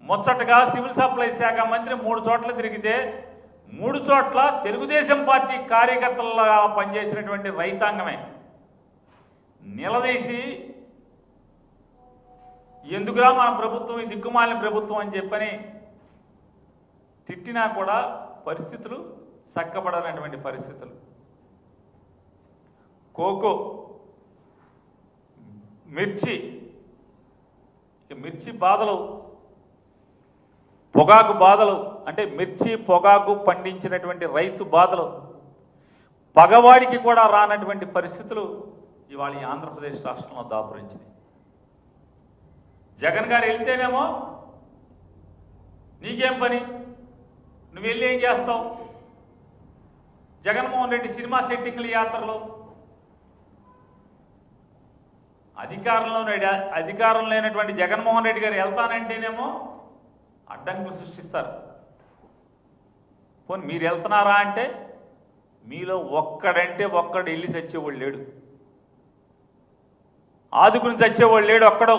ముచ్చటగా civil supplies శాఖ మంత్రి 3 చోట్ల తిరిగితే 3 చోట్ల తెలుగుదేశం పార్టీ కార్యకర్తలుగా పనిచేసినటువంటి రైతాంగమే నిలదీసి ఎందుకురా మన ప్రభుత్వం ఈ దిక్కుమాలిన ప్రభుత్వం అని చెప్పని తిట్టినా కూడా పరిస్థితులు చక్కబడనటువంటి పరిస్థితులు. కోకో, మిర్చి బాధలు, పొగాకు బాధలు, అంటే మిర్చి పొగాకు పండించినటువంటి రైతు బాధలు పగవాడికి కూడా రానటువంటి పరిస్థితులు ఇవాళ ఈ ఆంధ్రప్రదేశ్ రాష్ట్రంలో దాపురించినాయి. జగన్ గారు వెళ్తేనేమో నీకేం పని, నువ్వు వెళ్ళి ఏం చేస్తావు? జగన్మోహన్ రెడ్డి సినిమా సెట్టింగ్ల యాత్రలో అధికారం లేనటువంటి జగన్మోహన్ రెడ్డి గారు వెళ్తానంటేనేమో అడ్డంకులు సృష్టిస్తారు. పోనీ మీరు వెళ్తున్నారా అంటే మీలో ఒక్కడు వెళ్ళి చచ్చేవాళ్ళు లేడు, ఆదుకుని చచ్చేవాళ్ళు లేడు ఒక్కడో.